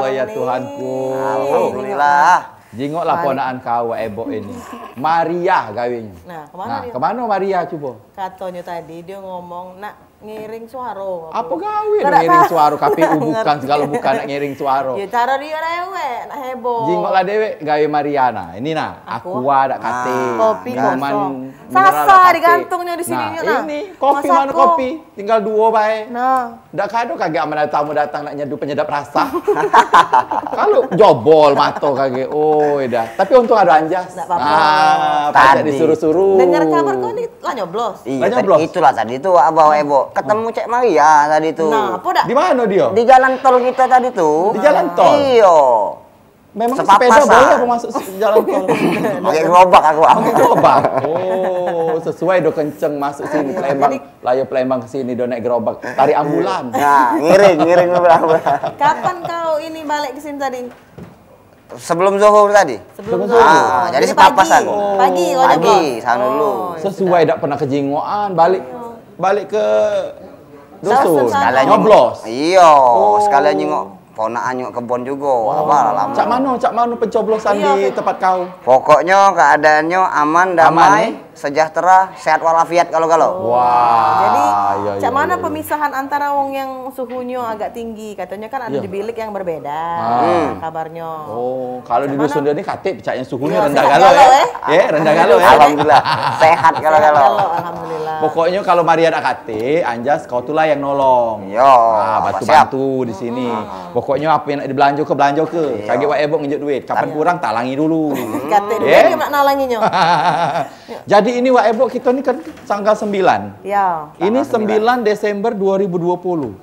ya Tuhanku. Alhamdulillah. Jingoklah ponaan kau Ebo ini. Maria gawenya. Nah, kemana dia? Kemana Maria coba? Katanya tadi dia ngomong nak ngiring suara. Apa gawe ngiring suara KPU bukan segala bukan nak ngiring suara. Ya cara dia rewe nak heboh. Jingoklah dewe gawe Mariana. Ini nah, aku ada kate. Kopi Minuman kosong. mineral Sasa kate. digantungnya di sini Nah, ini kopi mana Masako. kopi? Tinggal 2 bae. Nah, Ndak kado kagak mana tamu datang nak nyeduh penyedap rasa. Kalau jobol mato kagak. Oh, dah. Tapi untung ada anjas. Ndak apa-apa. Ah, pajak Tadi. disuruh-suruh. dengar kabar kau ini lah nyoblos. Iya, Banyak blos. itulah tadi tuh Abah Ebo. Ketemu Cek Maria tadi tuh. Nah, apa dah? Di mana dia? Di jalan tol kita tadi tuh. Di jalan tol? Iya. Memang Sepapasan. sepeda boleh apa masuk jalan tol? Pakai gerobak aku. Pakai gerobak. Oh, sesuai do kenceng masuk sini Palembang. Layo Palembang ke sini do naik gerobak. Tarik ambulan. Nah, ngiring berapa. Kapan kau ini balik ke sini tadi? Sebelum zuhur tadi. Sebelum Zuhur. Ah, jadi sepapasan. Pagi kau Pagi, nyoblos. sana dulu. Sesuai dak pernah kejingoan balik ke dusun. Sekalian Nyoblos. Iya, sekalian nyengok ponaan nyengok kebon juga. Apa lama. Cak mano pencoblosan di tempat kau? Pokoknya keadaannya aman, damai, nih? sejahtera, sehat walafiat kalau-kalau. Wah. Jadi, iya, cak iya, mana iya. pemisahan antara wong yang suhunya agak tinggi? Katanya kan ada Iya. di bilik yang berbeda kabarnya. Oh, kalau di dusun dia ini katip pecahnya suhunya Iya, rendah sehat galau galau, ya. Ya, rendah galau ya. Alhamdulillah, sehat kalau-kalau. Alhamdulillah. Pokoknya kalau Maria nak kate, Anjas kau tuh lah yang nolong. Yo, Nah, apa bantu-bantu di sini. Pokoknya apa yang nak dibelanja ke belanja ke. Kaget Wak Ebok nginjek duit. Kapan kurang talangi dulu. Kata Ya. dia nak nalanginya. Jadi ini Wak Ebok kita ini kan tanggal 9. Ya. Ini 9 Desember 2020.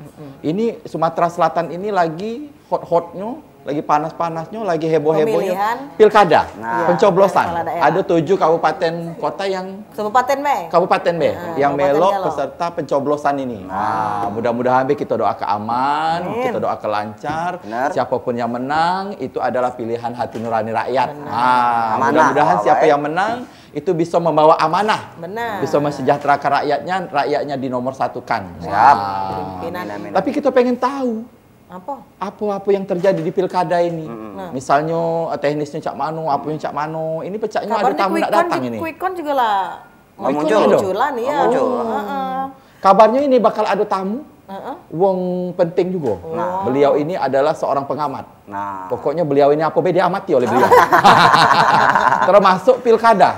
Ini Sumatera Selatan ini lagi hot-hotnya, lagi panas-panasnya, lagi heboh-hebohnya. Pemilihan. Pilkada, Nah, pencoblosan. kepala daerah. Ada 7 kabupaten kota yang Kabupaten B. Kabupaten B yang Kabupaten melok Galo. peserta pencoblosan ini. Nah, mudah-mudahan Be kita doakan aman, Amin. kita doakan lancar. Benar. Siapapun yang menang itu adalah pilihan hati nurani rakyat. Amanah. Mudah-mudahan Wah, siapa baik. yang menang itu bisa membawa amanah. Benar. Bisa mensejahterakan rakyatnya di nomor satukan. Siap. Pimpinan. Amin. Tapi kita pengen tahu Apa? apa yang terjadi di pilkada ini. Nah. Misalnya teknisnya cak mano, apanya cak mano. Ini pecahnya ada tamu nak datang ini. Quick Count juga lah. Oh, muncul. Munculan ya. Oh, muncul. Kabarnya ini bakal ada tamu. Heeh. Wong penting juga. Nah, beliau ini adalah seorang pengamat. Nah, Pokoknya beliau ini apa be diamati oleh beliau. Termasuk pilkada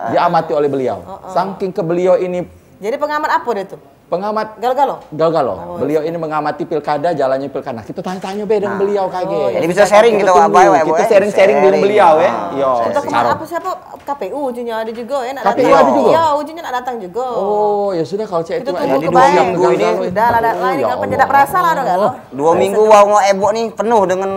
diamati oleh beliau. Saking ke beliau ini Jadi pengamat apa dia tuh? pengamat Gal-galo? gal-galo. Beliau ini mengamati pilkada, jalannya pilkada. Nah, kita tanya-tanya be dengan beliau kaget. jadi bisa sharing gitu Kita Abah, tunggu, kita sharing-sharing dengan beliau ya. Yo, Untuk secara- apa siapa KPU ujinya ada juga ya nak KPU datang. ada juga? Iya, ujinya nak datang juga. Oh, ya sudah kalau cek itu Kita ya, tunggu di ke 2 baik. minggu ini Udah lah, lain tinggal penyedap rasa lah dong Galo. 2 minggu wow Ebo nih penuh dengan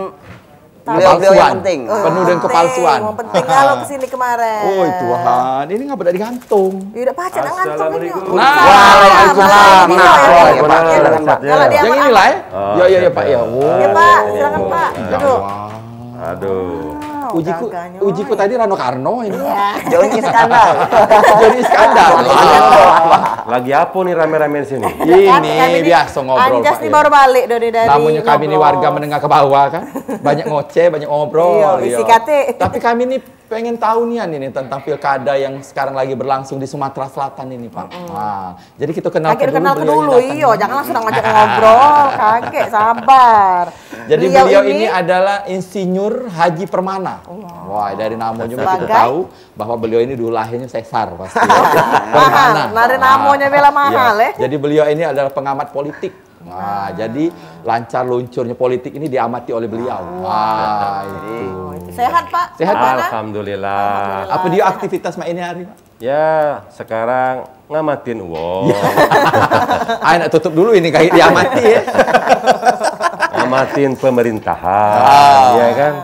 beliau-beliau kepalsuan. yang penting. Penuh dengan kepalsuan. Yang penting kalau kesini kemarin. Oh, Tuhan, ini ngapa tidak digantung? Ya udah pacet ngantuk ini. Assalamualaikum. Nah, Waalaikumsalam. Nah, Nah, ya, iya, Pak. Pak. Silakan, Pak. Kalau dia Yang apa? inilah ya? Oh, Ya siap, Pak ya. ya. Oh. Ya Pak, silakan Pak. Duduk. Aduh. Ujiku tadi Rano Karno ini. Joni Iskandar. Jadi skandal. Lagi apa nih rame-rame di sini? Ini biasa ngobrol. Anjas Pak, nih ya. baru balik dari Namanya kami ini ngobrol. warga menengah ke bawah kan. Banyak ngoceh, banyak ngobrol. Iya, isi kate. Tapi kami ini pengen tahu nih ini tentang pilkada yang sekarang lagi berlangsung di Sumatera Selatan ini, Pak. Nah, jadi kita kenal Kaget kenal ke beliau dulu, ini datang. iya. Jangan langsung ngajak ngobrol. Kaget, sabar. Jadi beliau ini adalah Insinyur Haji Permana. Wah, dari namanya kita Sebagai? tahu bahwa beliau ini dulu lahirnya sesar pasti. Mahal. Nari namanya bela mahal Iya. Jadi beliau ini adalah pengamat politik. Nah, jadi lancar luncurnya politik ini diamati oleh beliau. Wah, itu. Sehat Pak? Sehat, Pak? Alhamdulillah. Apa dia aktivitas Mak ini hari, Pak? Ya, sekarang ngamatin uang. Ayo nak tutup dulu ini kayak diamati ya. Ngamatin pemerintahan, ya kan?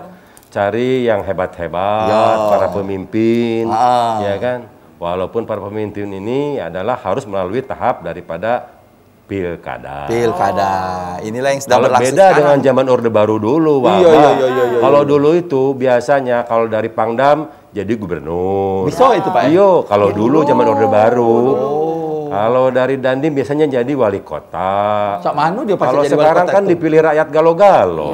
Cari yang hebat-hebat, Ya. para pemimpin, Ah. ya kan? Walaupun para pemimpin ini adalah harus melalui tahap daripada pilkada. Pilkada. Inilah yang sedang Kalau berlangsung beda sekarang. dengan zaman Orde Baru dulu, Wak. Iya, iya, iya, iya, iya. Kalau dulu itu biasanya kalau dari Pangdam jadi gubernur. Bisa itu, Pak, ya? Iya, kalau dulu zaman Orde Baru. Kalau dari Dandim biasanya jadi wali kota. Cak Manu dia pasti Kalau jadi wali sekarang kota kan tuh. dipilih rakyat galo-galo.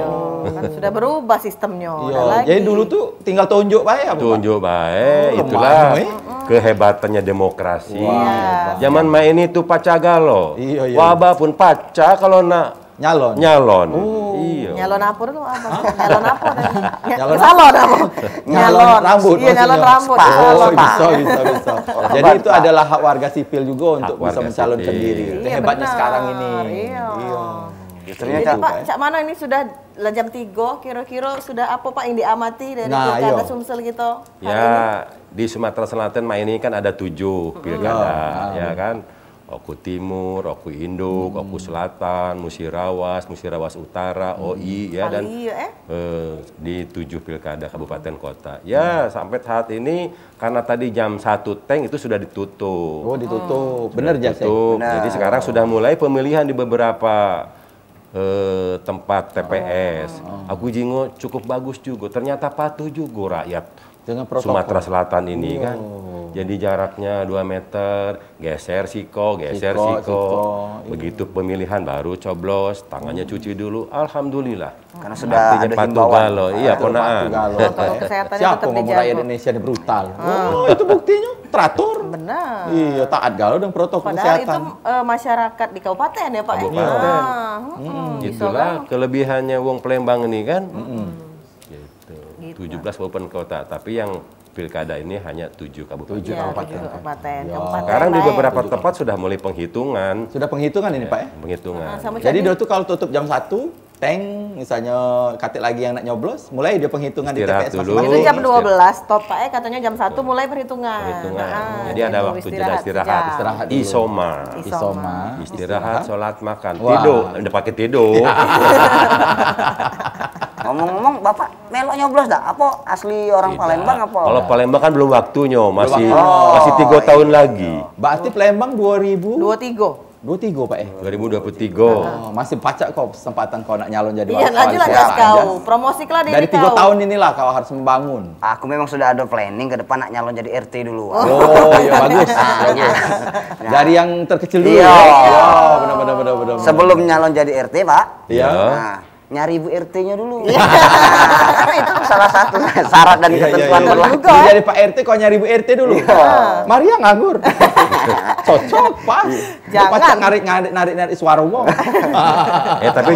Kan sudah berubah sistemnya. Iya, Ada lagi. jadi dulu tuh tinggal tunjuk baik apa, Pak? Tunjuk baik, Oh, itulah lemah, kehebatannya demokrasi. Iya. Zaman main itu pacagalo. Iya, iya. Wabah pun paca kalau nak Nyalon. nyalon. Iya. Nyalon apa dulu apa? Nyalon apa? Nyalon Salon apa? Nyalon rambut. Iya, nyalon maksudnya. rambut. Oh, Salon. bisa. Jadi itu adalah hak warga sipil juga untuk bisa warga mencalonkan sipil. diri. Itu Iya, hebatnya benar. sekarang ini. Iya. Justrunya Jadi Cak, Pak, Cak Mano ini sudah jam 3, kira-kira sudah apa Pak yang diamati dari Nah, Pilkada iya. Sumsel gitu? hari ini? Ya, di Sumatera Selatan main ini kan ada 7 pilkada, ya kan? Oku Timur, Oku Induk, Oku Selatan, Musirawas Utara, OI, ya, dan Kali, di 7 pilkada kabupaten kota. Ya, sampai saat ini karena tadi jam 1 tank itu sudah ditutup. Oh, ditutup. Bener ya, Tutup. Jadi sekarang sudah mulai pemilihan di beberapa tempat TPS. Aku jingo cukup bagus juga. Ternyata patuh juga rakyat Dengan protokol. Sumatera Selatan ini kan. Jadi jaraknya 2 meter, geser siko. Siko. Begitu pemilihan baru coblos, tangannya cuci dulu. Alhamdulillah. Karena sudah Artinya ada patuh himbauan. galo. Iya, ponaan. Protokol kesehatannya Siapa tetap ngomong dijaga. rakyat Indonesia ini brutal? Oh, itu buktinya teratur. Benar. Iya, taat galau dengan protokol Padahal itu kesehatan. masyarakat di kabupaten ya Pak? ya? Kabupaten. Bisa Itulah kan? kelebihannya Wong Palembang ini kan. Gitu. 17 kabupaten kota, tapi yang pilkada ini hanya 7 kabupaten. 7 Iya, kabupaten. tujuh kabupaten. Ya. Kabupaten Sekarang di lain. beberapa tempat sudah mulai penghitungan. Sudah penghitungan ini, Pak ya? Penghitungan. Sama Jadi Cak, dulu tuh kalau tutup jam 1, tank misalnya katik lagi yang nak nyoblos, mulai dia penghitungan di Istirahat TPS dulu. masing-masing. itu jam 12 stop Pak ya, katanya jam 1 mulai perhitungan. Penghitungan. gitu, Jadi ada waktu jeda istirahat. sejam. Istirahat dulu. Isoma. Isoma. Istirahat, sholat, makan. Wah. Tidur. Udah pakai tidur. Ngomong-ngomong, Bapak melok nyoblos dah? Apa asli orang Palembang apa? Kalau Palembang kan belum waktunya, masih waktu. masih 3 tahun lagi. Berarti Palembang 2023 23. Pak ya? 2023. Oh, masih pacak kok kesempatan kau nak nyalon jadi Iya, wali lanjut kota kau. Anjas. Promosikanlah diri Dari 3 kau. tahun inilah kau harus membangun. Aku memang sudah ada planning ke depan nak nyalon jadi RT dulu. Oh, iya bagus. Bagus. Dari yang terkecil dulu Iya. ya. Oh, benar. Sebelum nyalon jadi RT, Pak. Iya. Nah, nyari ibu RT-nya dulu. Nah, karena itu salah satu syarat dan ketentuan iya. berlaku. Jadi jadi Pak RT kau nyari Bu RT dulu. Maria nganggur. Cocok, pas. Jangan. Pacak narik suara wong. Tapi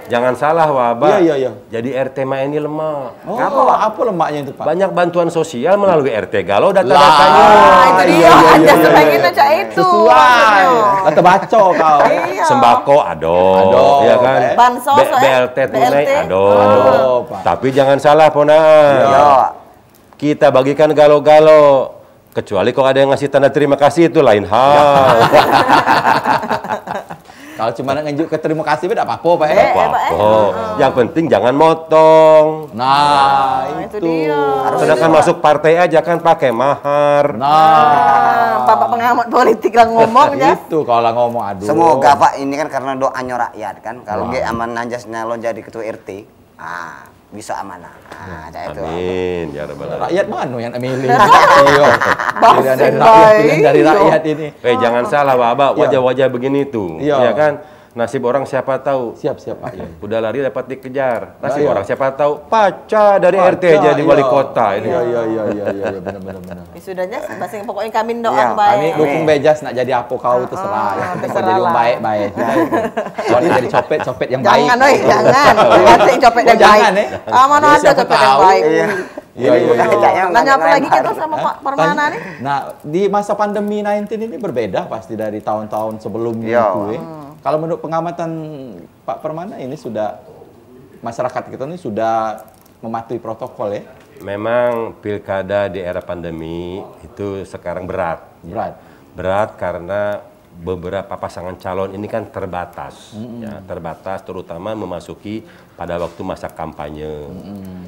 jangan salah Wabah. Iya. Jadi RT mah ini lemah. Oh, apa lemaknya itu, Pak? Banyak bantuan sosial melalui RT. Galau data-datanya. Nah, itu dia. Iya, Anda iya. sebagian aja itu. Sesuai. maksudnya. Kata baco kau. Iya. Sembako ado, Ado, ya kan? Bansos, BLT tunai BLT. ado. Ado, Pak. Tapi jangan salah ponaan. Yo, Kita bagikan galo-galo. Kecuali kalau ada yang ngasih tanda terima kasih itu lain hal. Kalau cuma nak nunjuk ke terima kasih tidak apa-apa, Pak. Eh, Pak, Oh, yang penting jangan motong. Nah, itu itu. dia. Sedangkan masuk partai aja kan pakai mahar. Nah, Bapak pengamat politik lah ngomong ya. itu kalau ngomong aduh. semoga Pak ini kan karena doanya rakyat kan. Kalau dia aman Anjas nyalon jadi ketua RT, bisa amanah. Itu. Amin ya rabbal alamin. Rakyat mana yang milih? Iya. Pilihan dari rakyat, pilihan dari rakyat ini. Jangan salah, Bapak. Wajah-wajah begini tuh, Iya. ya kan? Nasib orang siapa tahu. Siap, Pak. Iya. Udah lari dapat dikejar. Nasib Iya. orang siapa tahu. Paca dari RT jadi wali kota ini. Iya, benar. Ya sudahnya, bahasa pokoknya kami doa Iya, baik. Kami dukung Bejas nak jadi apa kau terserah. Yang penting kau jadi orang baik. Soalnya jadi copet yang baik. Jangan, oi, jangan. Nanti copet yang jangan, baik. ya? Mana Ya, ada siapa copet yang tahu. baik. Iya. Nanya apa lagi kita sama Pak Permana nih? Nah, di masa pandemi 19 ini berbeda pasti dari tahun-tahun sebelumnya Iya. itu. Kalau menurut pengamatan Pak Permana ini sudah masyarakat kita ini sudah mematuhi protokol ya? Memang pilkada di era pandemi itu sekarang berat. Berat karena beberapa pasangan calon ini kan terbatas, ya, terbatas terutama memasuki pada waktu masa kampanye.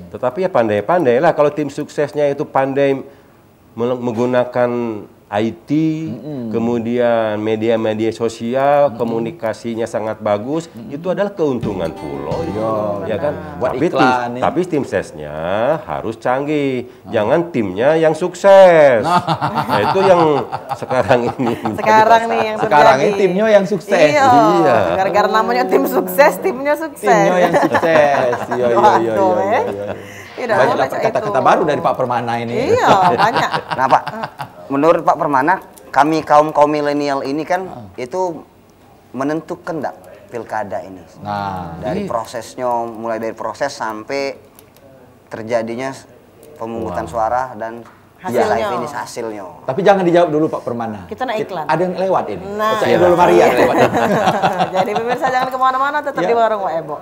Tetapi ya pandai-pandai lah kalau tim suksesnya itu pandai menggunakan IT, kemudian media-media sosial, komunikasinya sangat bagus, itu adalah keuntungan Pulo, ya kan? Buat Tapi iklan, ya. tapi tim sesnya harus canggih, jangan timnya yang sukses. Nah, itu yang sekarang ini. Sekarang nih yang Sekarang terjadi. ini timnya yang sukses. Iya. Gara-gara namanya tim sukses, timnya sukses. Timnya yang sukses. Iya, iya, iya, Waduh, iya, ya. iya. Tidak Banyak baca dapat kata-kata itu. baru dari Pak Permana ini. Iya, banyak. Nah Pak, menurut Pak Permana, kami kaum milenial ini kan itu menentukan enggak pilkada ini? Nah, Dari prosesnya, mulai dari proses sampai terjadinya pemungutan suara dan Hasilnya. finish hasilnya. tapi jangan dijawab dulu Pak Permana. Kita naik iklan. Ada yang lewat ini. Nah, Saya dulu Maria lewat. Jadi pemirsa jangan kemana-mana, tetap di warung Pak Ebo.